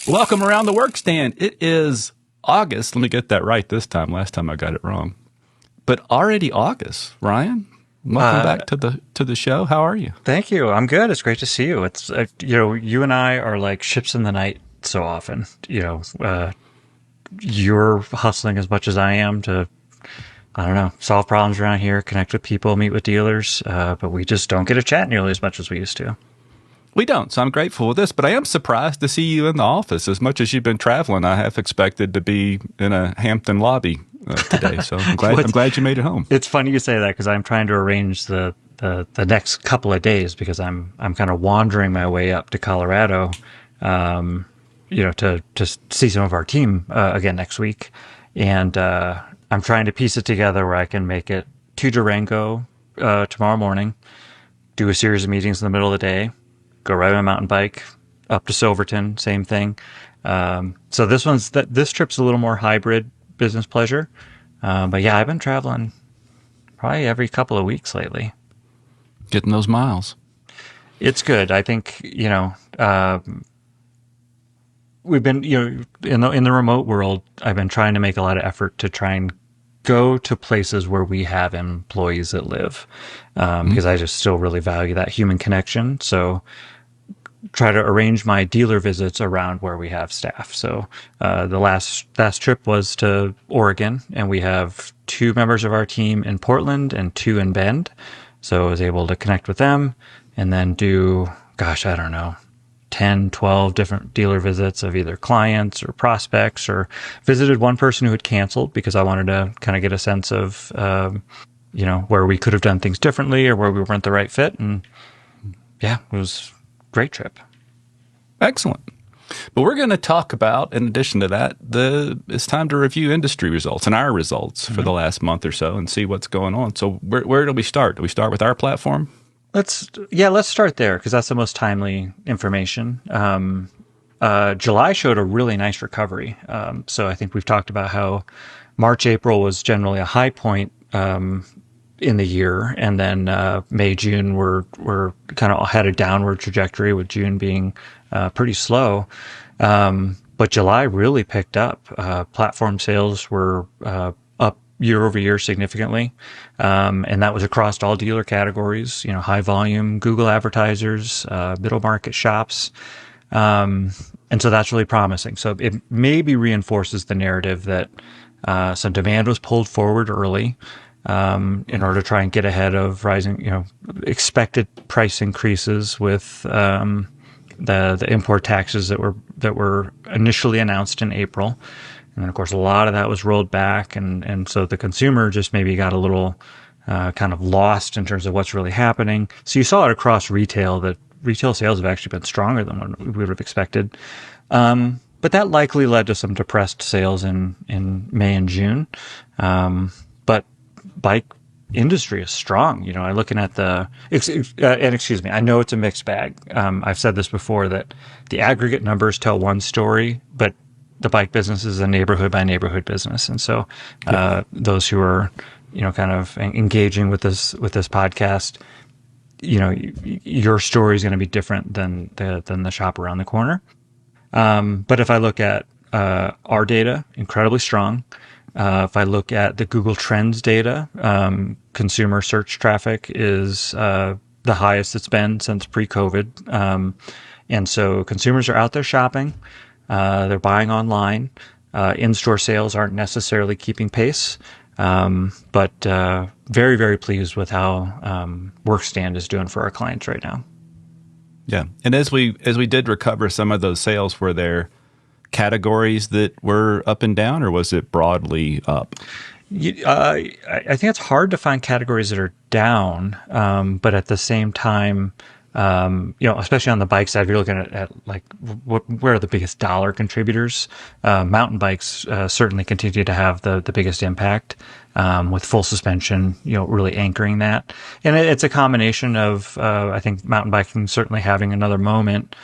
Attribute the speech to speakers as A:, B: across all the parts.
A: Welcome around the Workstand. It is August. Let me get that right this time. Last time I got it wrong. But already August. Ryan, welcome back to the show. How are you?
B: Thank you. I'm good. It's great to see you. It's you and I are like ships in the night so often. You're hustling as much as I am to, I don't know, solve problems around here, connect with people, meet with dealers, but we just don't get to chat nearly as much as we used to.
A: We don't, so I'm grateful for this, but I am surprised to see you in the office. As much as you've been traveling, I have expected to be in a Hampton lobby today, so I'm glad you made it home.
B: It's funny you say that because I'm trying to arrange the next couple of days because I'm kind of wandering my way up to Colorado, to see some of our team again next week, and I'm trying to piece it together where I can make it to Durango tomorrow morning, do a series of meetings in the middle of the day, go ride my mountain bike up to Silverton, same thing. So this trip's a little more hybrid business pleasure. But yeah, I've been traveling probably every couple of weeks lately.
A: Getting those miles.
B: It's good. I think, we've been, in the remote world, I've been trying to make a lot of effort to try and go to places where we have employees that live, because I just still really value that human connection. So try to arrange my dealer visits around where we have staff. So the last trip was to Oregon, and we have 2 members of our team in Portland and 2 in Bend. So I was able to connect with them and then do, I don't know, 10, 12 different dealer visits of either clients or prospects, or visited one person who had canceled because I wanted to kind of get a sense of, where we could have done things differently or where we weren't the right fit. And yeah, it was a great trip.
A: Excellent. But we're going to talk about, in addition to that, it's time to review industry results and our results for the last month or so and see what's going on. So where do we start? Do we start with our platform?
B: Let's start there because that's the most timely information. July showed a really nice recovery. So I think we've talked about how March, April was generally a high point in the year, and then May, June were kind of had a downward trajectory, with June being pretty slow. But July really picked up. Platform sales were up year over year significantly. And that was across all dealer categories, high volume Google advertisers, middle market shops. And so that's really promising. So it maybe reinforces the narrative that some demand was pulled forward early in order to try and get ahead of rising, expected price increases with the import taxes that were initially announced in April. And then, of course, a lot of that was rolled back. And so the consumer just maybe got a little kind of lost in terms of what's really happening. So you saw it across retail, that retail sales have actually been stronger than what we would have expected. But that likely led to some depressed sales in May and June. But bike industry is strong. I'm looking at excuse me, I know it's a mixed bag. I've said this before, that the aggregate numbers tell one story, but the bike business is a neighborhood by neighborhood business. And so, those who are, kind of engaging with this podcast, your story is going to be different than the shop around the corner. But if I look at, our data, incredibly strong. If I look at the Google Trends data, consumer search traffic is the highest it's been since pre-COVID. And so consumers are out there shopping. They're buying online. In-store sales aren't necessarily keeping pace. But very, very pleased with how Workstand is doing for our clients right now.
A: Yeah. And as we did recover some of those sales, were there categories that were up and down, or was it broadly up?
B: I think it's hard to find categories that are down, but at the same time, especially on the bike side, if you're looking at like where are the biggest dollar contributors, mountain bikes certainly continue to have the biggest impact, with full suspension, really anchoring that. And it's a combination of, I think mountain biking certainly having another moment.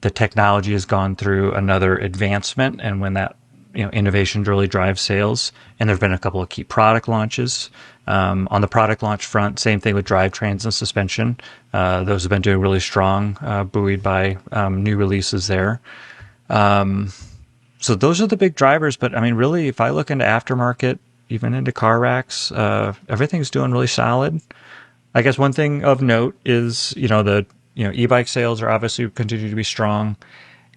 B: The technology has gone through another advancement, and when that innovation really drives sales, and there've been a couple of key product launches. On the product launch front, same thing with drivetrains and suspension. Those have been doing really strong, buoyed by new releases there. So those are the big drivers. But I mean, really, if I look into aftermarket, even into car racks, everything's doing really solid. I guess one thing of note is, e-bike sales are obviously continue to be strong,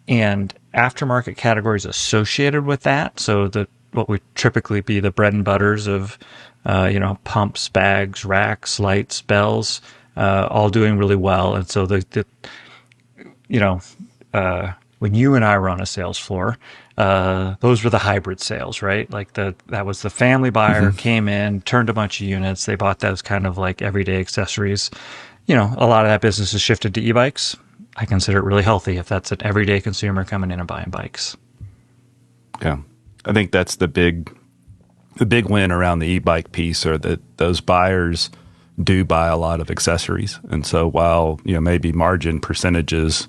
B: and aftermarket categories associated with that. So what would typically be the bread and butters of, pumps, bags, racks, lights, bells, all doing really well. And so when you and I were on a sales floor, those were the hybrid sales, right? Like that was the family buyer came in, turned a bunch of units. They bought those kind of like everyday accessories. A lot of that business has shifted to e-bikes. I consider it really healthy if that's an everyday consumer coming in and buying bikes.
A: Yeah. I think that's the big win around the e-bike piece, are that those buyers do buy a lot of accessories. And so while, maybe margin percentages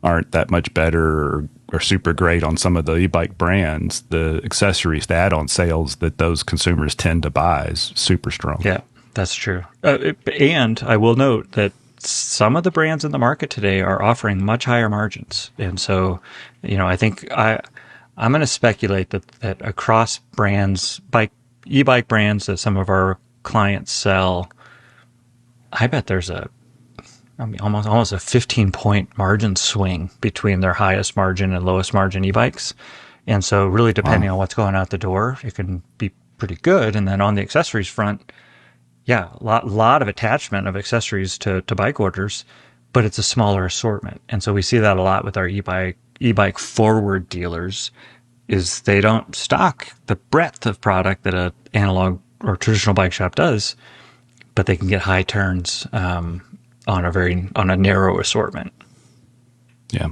A: aren't that much better or super great on some of the e-bike brands, the accessories, the add-on sales that those consumers tend to buy is super strong.
B: Yeah, that's true. And I will note that some of the brands in the market today are offering much higher margins. And so, I think I'm going to speculate that across brands, e-bike brands that some of our clients sell, I bet there's almost a 15-point margin swing between their highest margin and lowest margin e-bikes. And so really depending on what's going out the door, it can be pretty good. And then on the accessories front, yeah, a lot of attachment of accessories to bike orders, but it's a smaller assortment. And so we see that a lot with our e-bike forward dealers, is they don't stock the breadth of product that a analog or traditional bike shop does, but they can get high turns on a narrow assortment.
A: Yeah.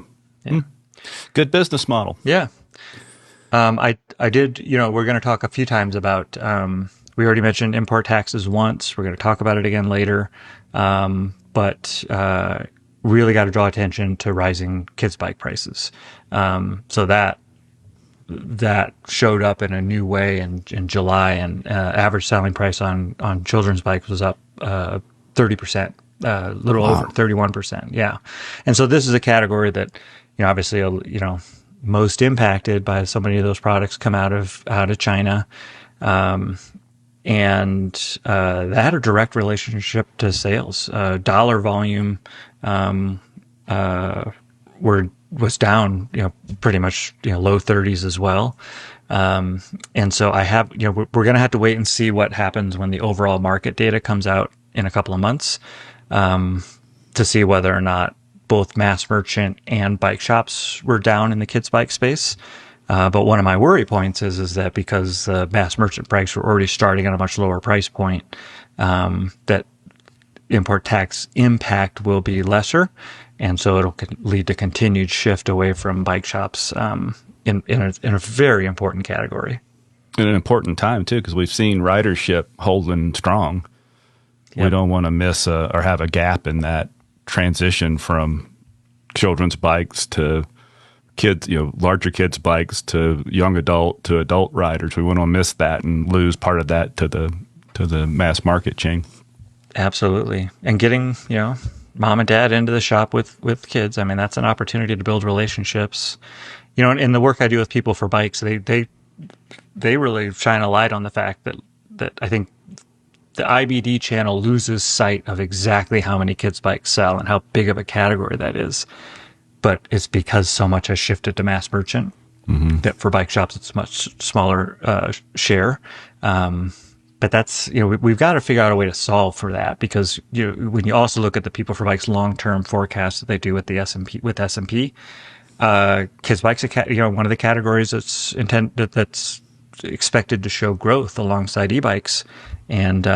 A: Good business model.
B: Yeah. I did, we're going to talk a few times about, we already mentioned import taxes once. We're going to talk about it again later. But really got to draw attention to rising kids' bike prices. So that showed up in a new way in July, and average selling price on children's bikes was up 30%, little over 31%. Yeah. And so this is a category that, obviously, most impacted by so many of those products come out of China. And that had a direct relationship to sales. Dollar volume was down, pretty much, low 30s as well. And so we're going to have to wait and see what happens when the overall market data comes out in a couple of months, to see whether or not both mass merchant and bike shops were down in the kids' bike space. But one of my worry points is that because mass merchant bikes were already starting at a much lower price point, that import tax impact will be lesser. And so it'll lead to continued shift away from bike shops in a very important category.
A: In an important time, too, because we've seen ridership holding strong. Yep. We don't want to miss or have a gap in that transition from children's bikes to kids, larger kids' bikes to young adult to adult riders. We want to miss that and lose part of that to the mass market chain. Absolutely.
B: And getting, mom and dad into the shop with kids, I mean, that's an opportunity to build relationships. In the work I do with people for bikes, they really shine a light on the fact that I think the IBD channel loses sight of exactly how many kids' bikes sell and how big of a category that is. But it's because so much has shifted to mass merchant, that for bike shops it's a much smaller share. But that's, we've got to figure out a way to solve for that, because when you also look at the People for Bikes long-term forecast that they do with the S&P, kids bikes, one of the categories that's expected to show growth alongside e-bikes, and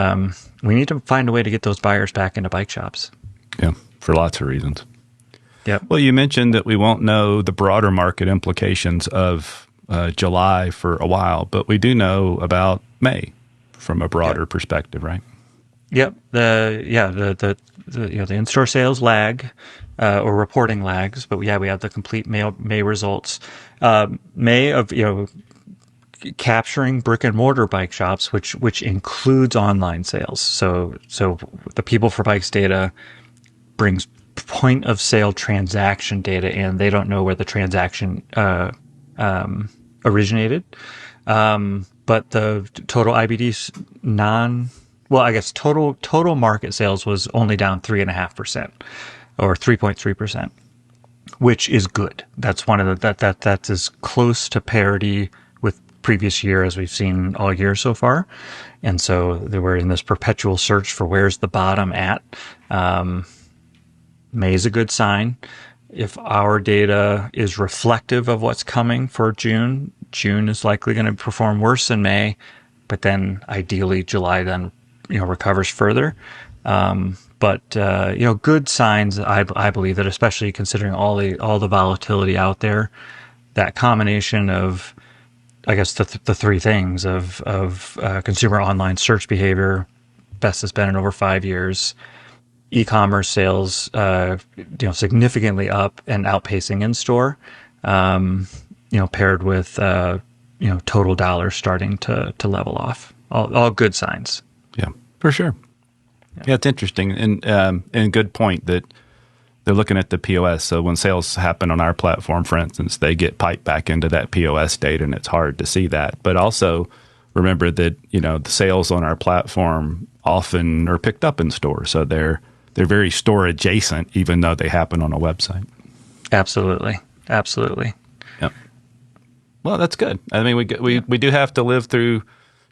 B: we need to find a way to get those buyers back into bike shops.
A: Yeah, for lots of reasons.
B: Yeah.
A: Well, you mentioned that we won't know the broader market implications of July for a while, but we do know about May from a broader perspective, right?
B: Yep. The in-store sales lag, or reporting lags, but we have the complete May results. May of capturing brick and mortar bike shops, which includes online sales. So the People for Bikes data brings point of sale transaction data in. They don't know where the transaction originated. But the total IBD's total market sales was only down 3.5% or 3.3%, which is good. That's one of that's as close to parity with previous year as we've seen all year so far. And so we're in this perpetual search for where's the bottom at. May is a good sign. If our data is reflective of what's coming for June is likely going to perform worse than May, but then ideally July then, recovers further. But good signs, I believe that, especially considering all the volatility out there, that combination of, I guess, the three things of consumer online search behavior, best it's been in over 5 years, e-commerce sales, significantly up and outpacing in store, paired with, total dollars starting to level off. All good signs.
A: Yeah, for sure. Yeah, it's interesting. And good point that they're looking at the POS. So when sales happen on our platform, for instance, they get piped back into that POS data, and it's hard to see that. But also remember that, the sales on our platform often are picked up in store. So they're very store adjacent, even though they happen on a website.
B: Absolutely.
A: Yep. Well, that's good. I mean, we do have to live through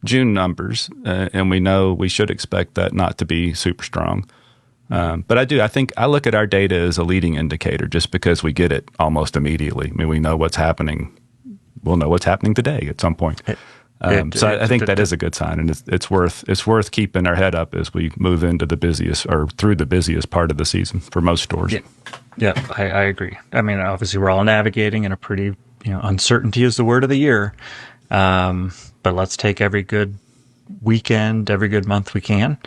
A: June numbers, and we know we should expect that not to be super strong. But I think I look at our data as a leading indicator, just because we get it almost immediately. I mean, we know what's happening. We'll know what's happening today at some point. So I think that is a good sign, and it's worth keeping our head up as we move into the busiest or through the busiest part of the season for most stores.
B: Yeah, I agree. I mean, obviously we're all navigating in a pretty, uncertainty is the word of the year. But let's take every good weekend, every good month we can.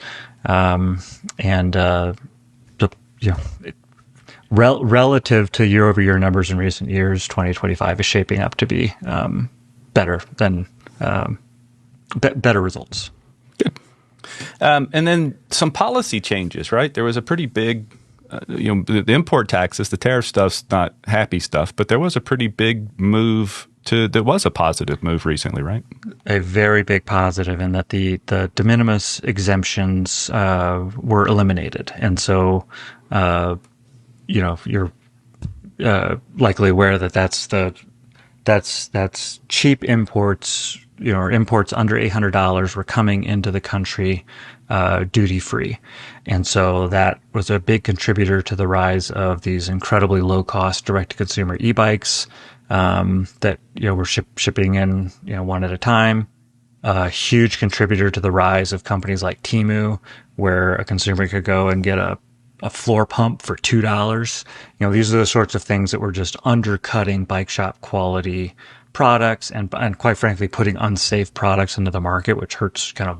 B: Relative to year-over-year numbers in recent years, 2025 is shaping up to be better than better results.
A: Good. And then some policy changes, right? There was a pretty big, the import taxes, the tariff stuff's not happy stuff, but there was a pretty big move there was a positive move recently, right?
B: A very big positive in that the de minimis exemptions were eliminated. And so, you're likely aware that that's cheap imports, or imports under $800 were coming into the country duty free. And so that was a big contributor to the rise of these incredibly low cost direct to consumer e-bikes that were shipping in one at a time. A huge contributor to the rise of companies like Temu, where a consumer could go and get a floor pump for $2. These are the sorts of things that were just undercutting bike shop quality products and quite frankly putting unsafe products into the market, which hurts kind of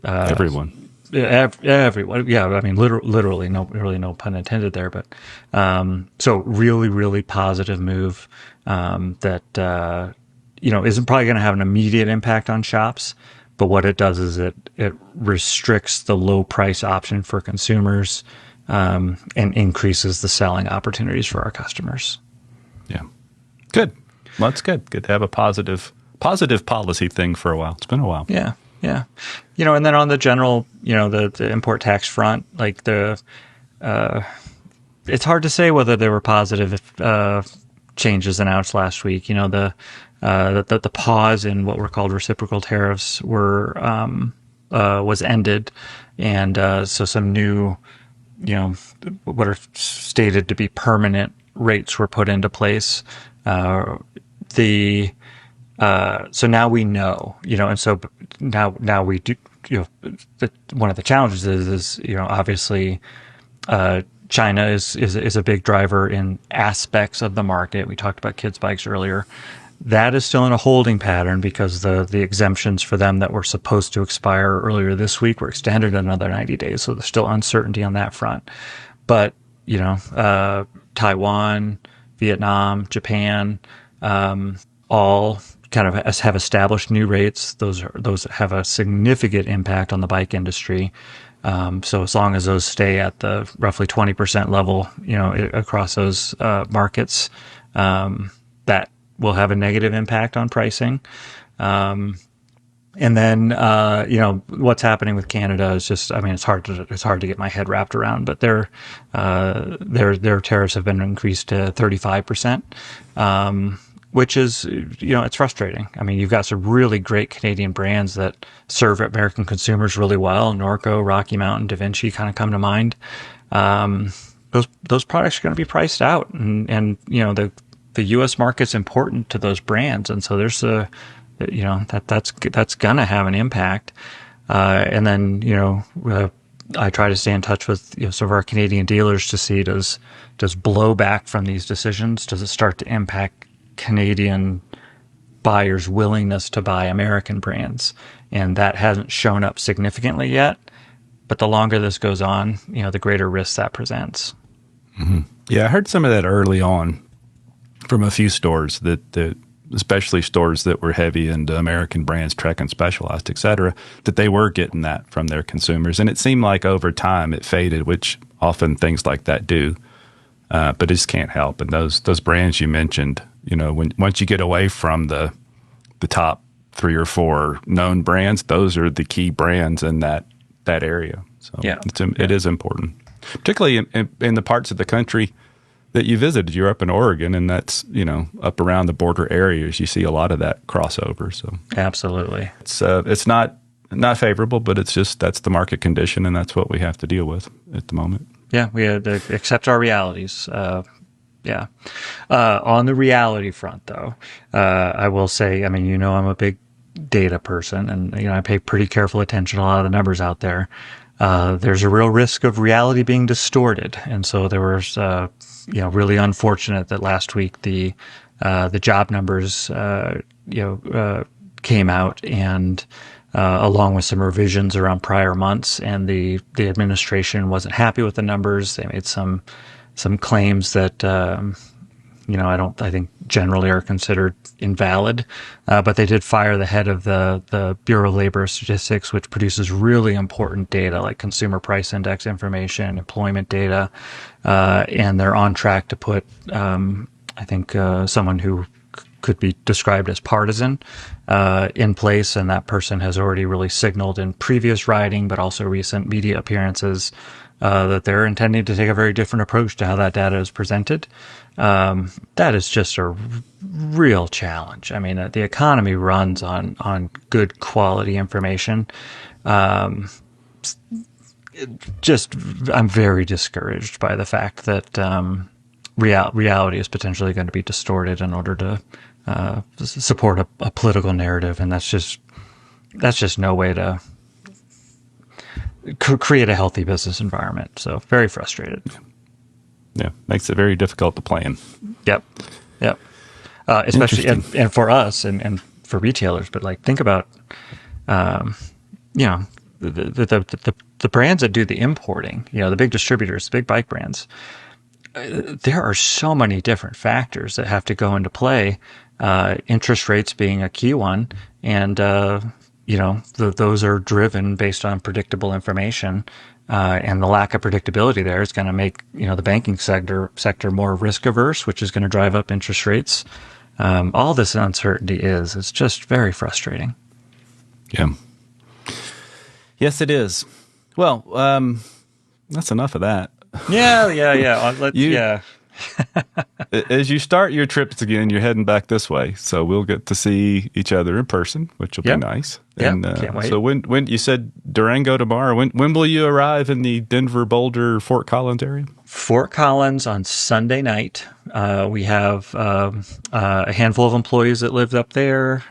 A: everyone.
B: Everyone. Yeah, I mean, literally, no pun intended there. But so really, really positive move that isn't probably going to have an immediate impact on shops. But what it does is it restricts the low price option for consumers and increases the selling opportunities for our customers.
A: Yeah, good. Well, that's good. Good to have a positive policy thing for a while. It's been a while.
B: Yeah. Yeah. And then on the general, the import tax front, like it's hard to say whether there were positive changes announced last week. The pause in what were called reciprocal tariffs was ended. And so some new, what are stated to be permanent rates were put into place. So now we know, and so now we do, one of the challenges is obviously, China is a big driver in aspects of the market. We talked about kids' bikes earlier. That is still in a holding pattern because the exemptions for them that were supposed to expire earlier this week were extended another 90 days. So there's still uncertainty on that front. But, Taiwan, Vietnam, Japan, all kind of have established new rates. Those have a significant impact on the bike industry. So as long as those stay at the roughly 20% level, across those markets, that will have a negative impact on pricing. And then, what's happening with Canada is just, I mean, it's hard to get my head wrapped around, but their tariffs have been increased to 35%, which is, it's frustrating. I mean, you've got some really great Canadian brands that serve American consumers really well. Norco, Rocky Mountain, Da Vinci kind of come to mind. Those products are going to be priced out, and the U.S. market's important to those brands, and so there's that's gonna have an impact. And then I try to stay in touch with some of our Canadian dealers to see does blowback from these decisions, does it start to impact Canadian buyers' willingness to buy American brands? And that hasn't shown up significantly yet. But the longer this goes on, the greater risk that presents.
A: Mm-hmm. Yeah, I heard some of that early on from a few stores that especially stores that were heavy into American brands, Trek and Specialized, et cetera, that they were getting that from their consumers. And it seemed like over time it faded, which often things like that do. But it just can't help. And those brands you mentioned, once you get away from the top 3 or 4 known brands, those are the key brands in that area. So it is important, particularly in the parts of the country that you visited. You're up in Oregon, and that's, up around the border areas, you see a lot of that crossover. So
B: absolutely,
A: it's not favorable, but it's just, that's the market condition, and that's what we have to deal with at the moment.
B: Yeah, we had to accept our realities. On the reality front, though, I will say, I mean, I'm a big data person, and I pay pretty careful attention to a lot of the numbers out there. There's a real risk of reality being distorted, and so there was really unfortunate that last week the job numbers came out, and along with some revisions around prior months, and the administration wasn't happy with the numbers. They made some claims that I think generally are considered invalid, but they did fire the head of the Bureau of Labor Statistics, which produces really important data like consumer price index information, employment data, and they're on track to put, I think, someone who could be described as partisan in place, and that person has already really signaled in previous writing, but also recent media appearances, that they're intending to take a very different approach to how that data is presented. That is just a real challenge. I mean, the economy runs on good quality information. I'm very discouraged by the fact that reality is potentially going to be distorted in order to support a political narrative, and that's just no way to create a healthy business environment. So very frustrated.
A: Yeah, makes it very difficult to plan.
B: Yep. Especially and for us and for retailers. But like, think about, the brands that do the importing. The big distributors, the big bike brands. There are so many different factors that have to go into play. Interest rates being a key one, and those are driven based on predictable information. And the lack of predictability there is going to make, the banking sector more risk averse, which is going to drive up interest rates. All this uncertainty it's just very frustrating.
A: Yeah. Yes, it is. Well, that's enough of that.
B: Yeah.
A: As you start your trips again, you're heading back this way, so we'll get to see each other in person, which will be nice. And
B: can't wait.
A: So when you said Durango tomorrow, when will you arrive in the Denver, Boulder, Fort Collins area?
B: Fort Collins on Sunday night. We have a handful of employees that lived up there.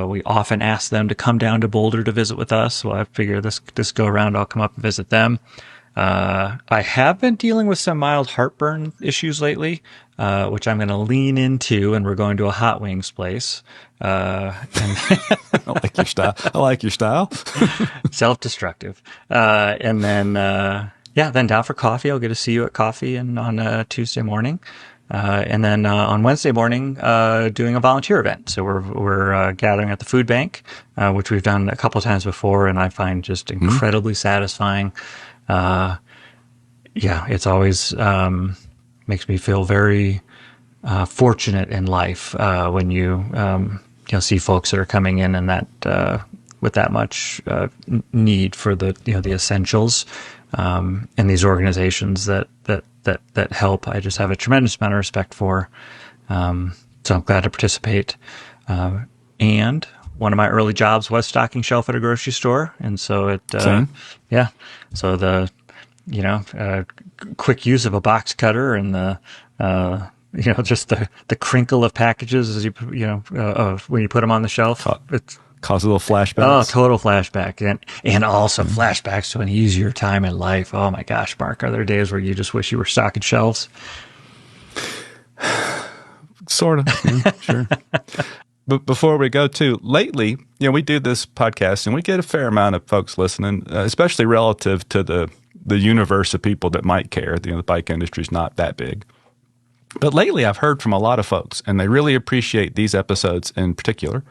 B: We often ask them to come down to Boulder to visit with us. Well, I figure this go around, I'll come up and visit them. I have been dealing with some mild heartburn issues lately, which I'm going to lean into, and we're going to a Hot Wings place. I
A: like your style. Self-destructive.
B: And then, Yeah, then down for coffee. I'll get to see you at coffee and on Tuesday morning. And then on Wednesday morning, doing a volunteer event. So we're gathering at the food bank, which we've done a couple of times before, and I find just incredibly satisfying. It's always makes me feel very fortunate in life when you see folks that are coming in and that with that much need for the the essentials, and these organizations that help. I just have a tremendous amount of respect for. So I'm glad to participate. And one of my early jobs was stocking shelf at a grocery store, and so it so the quick use of a box cutter and the just the crinkle of packages as of when you put them on the shelf. It's
A: cause a little flashbacks.
B: Oh, total flashback, and also flashbacks to an easier time in life. Oh my gosh, Mark, are there days where you just wish you were stocking shelves?
A: Sort of, yeah, sure. But before we go to lately, we do this podcast and we get a fair amount of folks listening, especially relative to the universe of people that might care. The bike industry is not that big. But lately I've heard from a lot of folks, and they really appreciate these episodes in particular,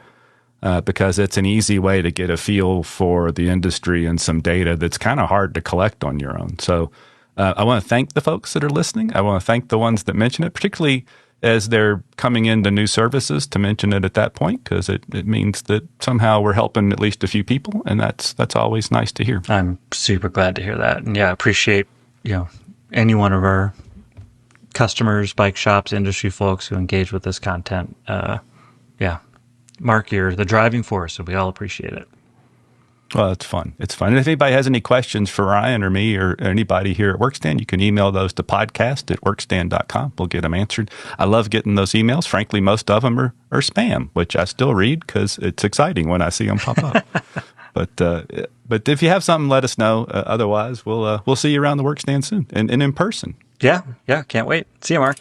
A: because it's an easy way to get a feel for the industry and some data that's kind of hard to collect on your own. So I want to thank the folks that are listening. I want to thank the ones that mention it, particularly as they're coming into new services, to mention it at that point, because it means that somehow we're helping at least a few people, and that's always nice to hear.
B: I'm super glad to hear that. And yeah, I appreciate any one of our customers, bike shops, industry folks who engage with this content. Mark, you're the driving force, so we all appreciate it.
A: Well, it's fun. It's fun. And if anybody has any questions for Ryan or me or anybody here at Workstand, you can email those to podcast@workstand.com. We'll get them answered. I love getting those emails. Frankly, most of them are spam, which I still read because it's exciting when I see them pop up. But if you have something, let us know. Otherwise, we'll see you around the Workstand soon and in person.
B: Yeah. Can't wait. See you, Mark.